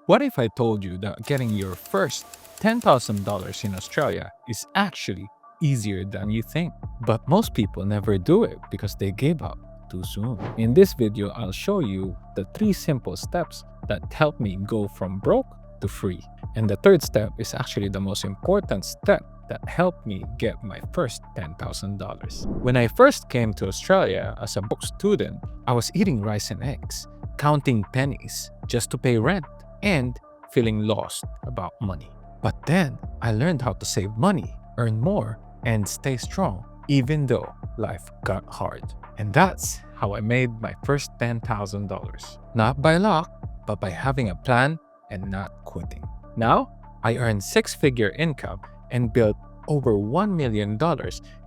What if I told you that getting your first $10,000 in Australia is actually easier than you think? But most people never do it because they gave up too soon. In this video, I'll show you the 3 simple steps that help me go from broke to free. And the third step is actually the most important step that helped me get my first $10,000. When I first came to Australia as a book student, I was eating rice and eggs, counting pennies just to pay rent, and feeling lost about money. But then I learned how to save money, earn more, and stay strong even though life got hard. And that's how I made my first $10,000. Not by luck, but by having a plan and not quitting. Now, I earn 6-figure income and built over $1 million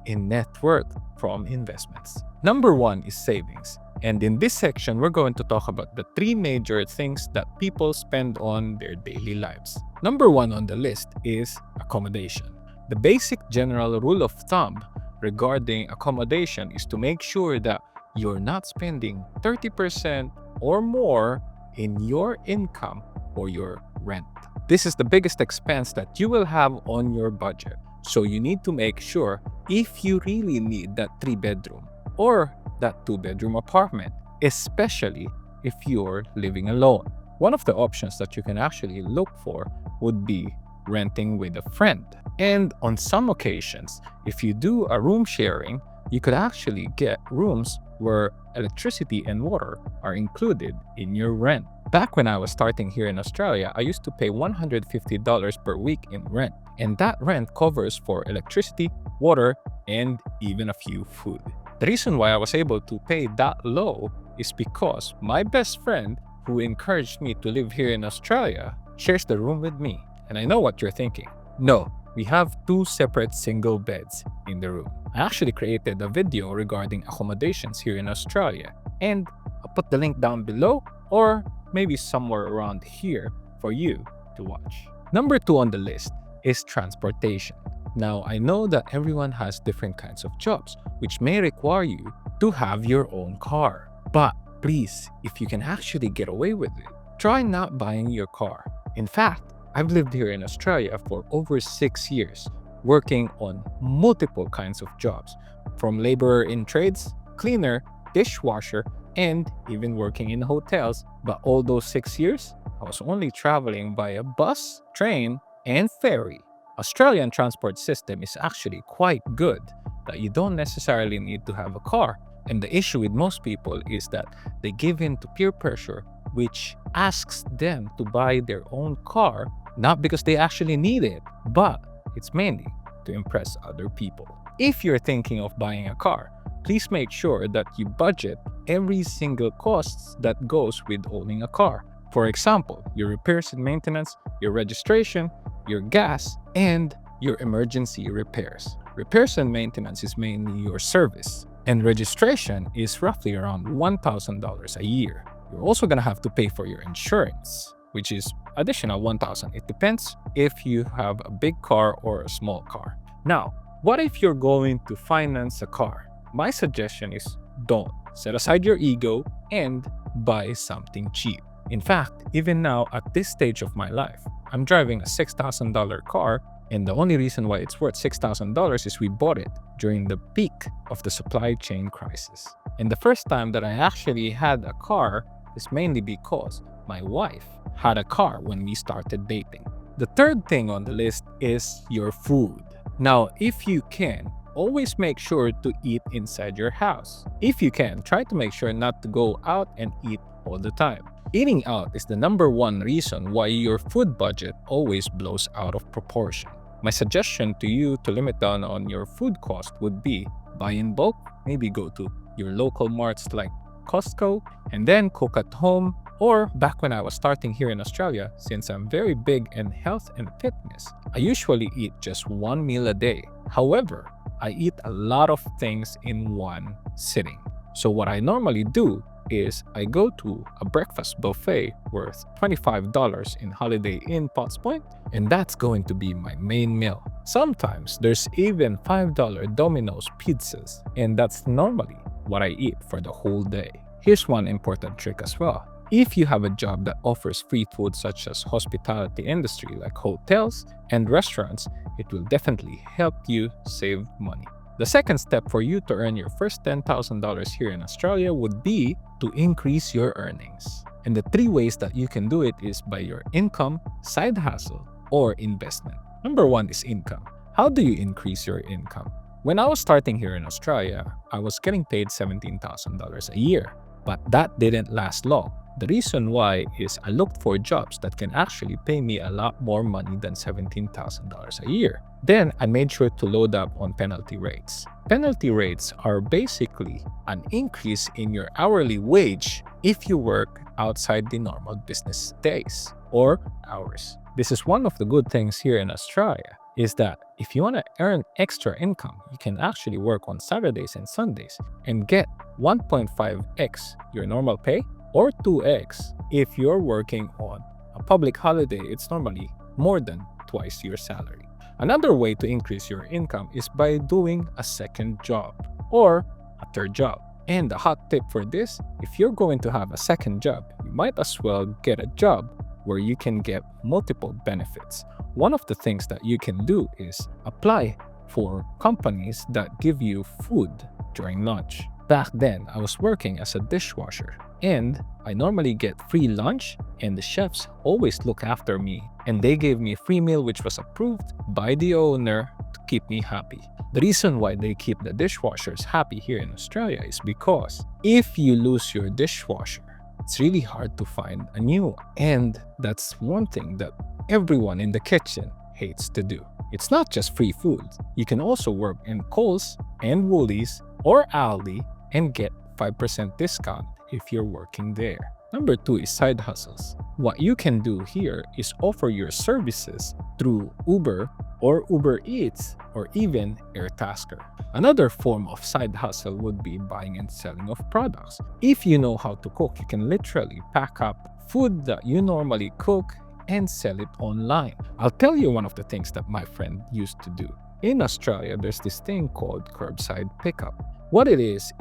in net worth from investments. Number 1 is savings. And in this section, we're going to talk about the 3 major things that people spend on their daily lives. Number 1 on the list is accommodation. The basic general rule of thumb regarding accommodation is to make sure that you're not spending 30% or more in your income for your rent. This is the biggest expense that you will have on your budget. So you need to make sure if you really need that 3-bedroom or that 2-bedroom apartment, especially if you're living alone. One of the options that you can actually look for would be renting with a friend. And on some occasions, if you do a room sharing, you could actually get rooms where electricity and water are included in your rent. Back when I was starting here in Australia, I used to pay $150 per week in rent. And that rent covers for electricity, water, and even a few food. The reason why I was able to pay that low is because my best friend, who encouraged me to live here in Australia, shares the room with me. And I know what you're thinking. No, we have 2 separate single beds in the room. I actually created a video regarding accommodations here in Australia, and I'll put the link down below or maybe somewhere around here for you to watch. Number 2 on the list is transportation. Now, I know that everyone has different kinds of jobs, which may require you to have your own car. But please, if you can actually get away with it, try not buying your car. In fact, I've lived here in Australia for over 6 years, working on multiple kinds of jobs, from laborer in trades, cleaner, dishwasher, and even working in hotels. But all those 6 years, I was only traveling by a bus, train, and ferry. Australian transport system is actually quite good that you don't necessarily need to have a car. And the issue with most people is that they give in to peer pressure, which asks them to buy their own car, not because they actually need it, but it's mainly to impress other people. If you're thinking of buying a car, please make sure that you budget every single cost that goes with owning a car. For example, your repairs and maintenance, your registration, your gas, and your emergency repairs. Repairs and maintenance is mainly your service, and registration is roughly around $1,000 a year. You're also gonna have to pay for your insurance, which is additional $1,000. It depends if you have a big car or a small car. Now, what if you're going to finance a car? My suggestion is don't. Set aside your ego and buy something cheap. In fact, even now at this stage of my life, I'm driving a $6,000 car, and the only reason why it's worth $6,000 is we bought it during the peak of the supply chain crisis. And the first time that I actually had a car is mainly because my wife had a car when we started dating. The third thing on the list is your food. Now, if you can, always make sure to eat inside your house. If you can, try to make sure not to go out and eat all the time. Eating out is the number 1 reason why your food budget always blows out of proportion. My suggestion to you to limit down on your food cost would be buy in bulk, maybe go to your local marts like Costco, and then cook at home. Or back when I was starting here in Australia, since I'm very big in health and fitness, I usually eat just 1 meal a day. However, I eat a lot of things in one sitting. So what I normally do is I go to a breakfast buffet worth $25 in Holiday Inn Potts Point, and that's going to be my main meal. Sometimes there's even $5 Domino's pizzas, and that's normally what I eat for the whole day. Here's one important trick as well. If you have a job that offers free food such as hospitality industry like hotels and restaurants, it will definitely help you save money. The second step for you to earn your first $10,000 here in Australia would be to increase your earnings. And the three ways that you can do it is by your income, side hustle, or investment. Number one is income. How do you increase your income? When I was starting here in Australia, I was getting paid $17,000 a year, but that didn't last long. The reason why is I looked for jobs that can actually pay me a lot more money than $17,000 a year. Then I made sure to load up on penalty rates. Penalty rates are basically an increase in your hourly wage if you work outside the normal business days or hours. This is one of the good things here in Australia, is that if you want to earn extra income, you can actually work on Saturdays and Sundays and get 1.5x your normal pay, or 2x if you're working on a public holiday. It's normally more than twice your salary. Another way to increase your income is by doing a second job or a third job. And the hot tip for this, if you're going to have a second job, you might as well get a job where you can get multiple benefits. One of the things that you can do is apply for companies that give you food during lunch. Back then, I was working as a dishwasher and I normally get free lunch, and the chefs always look after me, and they gave me a free meal which was approved by the owner to keep me happy. The reason why they keep the dishwashers happy here in Australia is because if you lose your dishwasher, it's really hard to find a new one. And that's one thing that everyone in the kitchen hates to do. It's not just free food. You can also work in Coles and Woolies or Aldi and get 5% discount if you're working there. Number two is side hustles. What you can do here is offer your services through Uber or Uber Eats or even Airtasker. Another form of side hustle would be buying and selling of products. If you know how to cook, you can literally pack up food that you normally cook and sell it online. I'll tell you one of the things that my friend used to do. In Australia, there's this thing called curbside pickup. What it is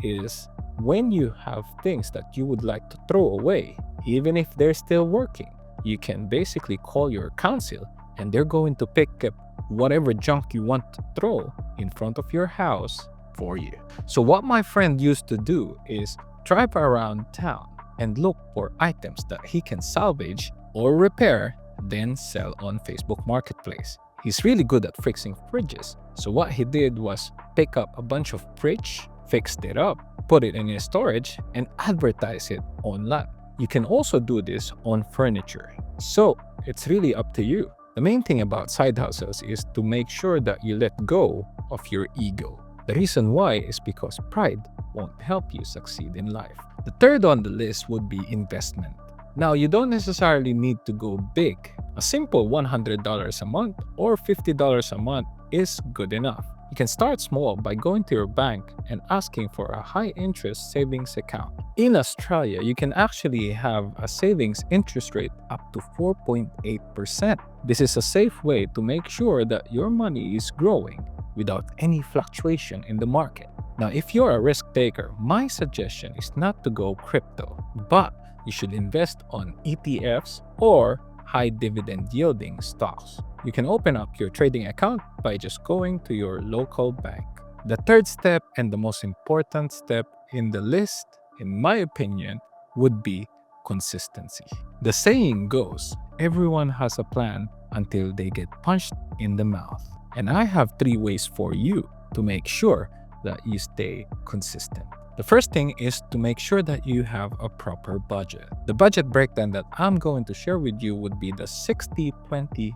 when you have things that you would like to throw away, even if they're still working, you can basically call your council and they're going to pick up whatever junk you want to throw in front of your house for you. So what my friend used to do is drive around town and look for items that he can salvage or repair, then sell on Facebook Marketplace. He's really good at fixing fridges. So what he did was pick up a bunch of fridge, fixed it up, put it in his storage, and advertise it online. You can also do this on furniture. So it's really up to you. The main thing about side hustles is to make sure that you let go of your ego. The reason why is because pride won't help you succeed in life. The third on the list would be investment. Now, you don't necessarily need to go big. A simple $100 a month or $50 a month is good enough. You can start small by going to your bank and asking for a high-interest savings account. In Australia, you can actually have a savings interest rate up to 4.8%. This is a safe way to make sure that your money is growing without any fluctuation in the market. Now, if you're a risk taker, my suggestion is not to go crypto, but you should invest on ETFs or high dividend yielding stocks. You can open up your trading account by just going to your local bank. The third step and the most important step in the list, in my opinion, would be consistency. The saying goes, everyone has a plan until they get punched in the mouth. And I have 3 ways for you to make sure that you stay consistent. The first thing is to make sure that you have a proper budget. The budget breakdown that I'm going to share with you would be the 60-20-20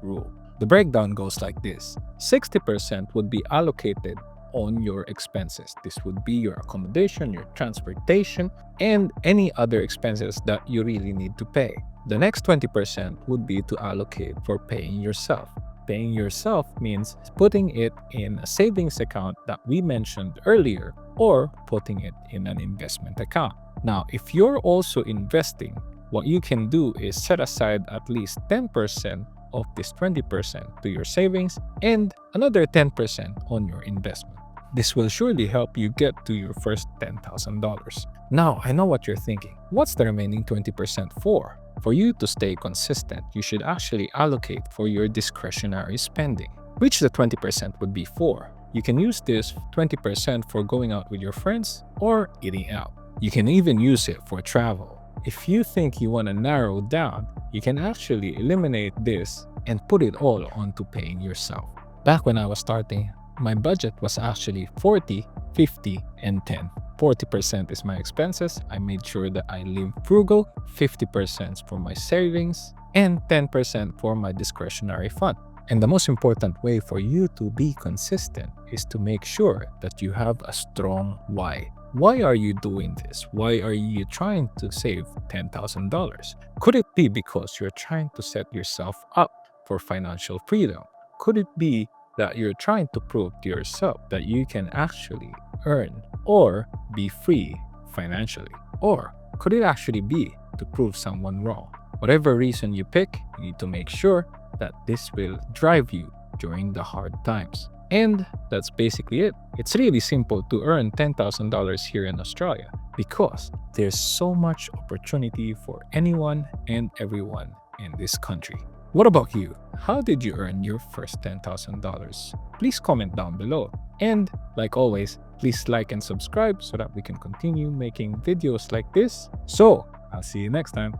rule. The breakdown goes like this. 60% would be allocated on your expenses. This would be your accommodation, your transportation, and any other expenses that you really need to pay. The next 20% would be to allocate for paying yourself. Paying yourself means putting it in a savings account that we mentioned earlier, or putting it in an investment account. Now, if you're also investing, what you can do is set aside at least 10% of this 20% to your savings and another 10% on your investment. This will surely help you get to your first $10,000. Now, I know what you're thinking. What's the remaining 20% for? For you to stay consistent, you should actually allocate for your discretionary spending, which the 20% would be for. You can use this 20% for going out with your friends or eating out. You can even use it for travel. If you think you want to narrow down, you can actually eliminate this and put it all onto paying yourself. Back when I was starting, my budget was actually 40, 50, and 10. 40% is my expenses. I made sure that I live frugal, 50% for my savings, and 10% for my discretionary fund. And the most important way for you to be consistent is to make sure that you have a strong why. Why are you doing this? Why are you trying to save $10,000? Could it be because you're trying to set yourself up for financial freedom? Could it be that you're trying to prove to yourself that you can actually earn or be free financially? Or could it actually be to prove someone wrong? Whatever reason you pick, you need to make sure that this will drive you during the hard times. And that's basically it. It's really simple to earn $10,000 here in Australia because there's so much opportunity for anyone and everyone in this country. What about you? How did you earn your first $10,000? Please comment down below. And like always, please like and subscribe so that we can continue making videos like this. So, I'll see you next time.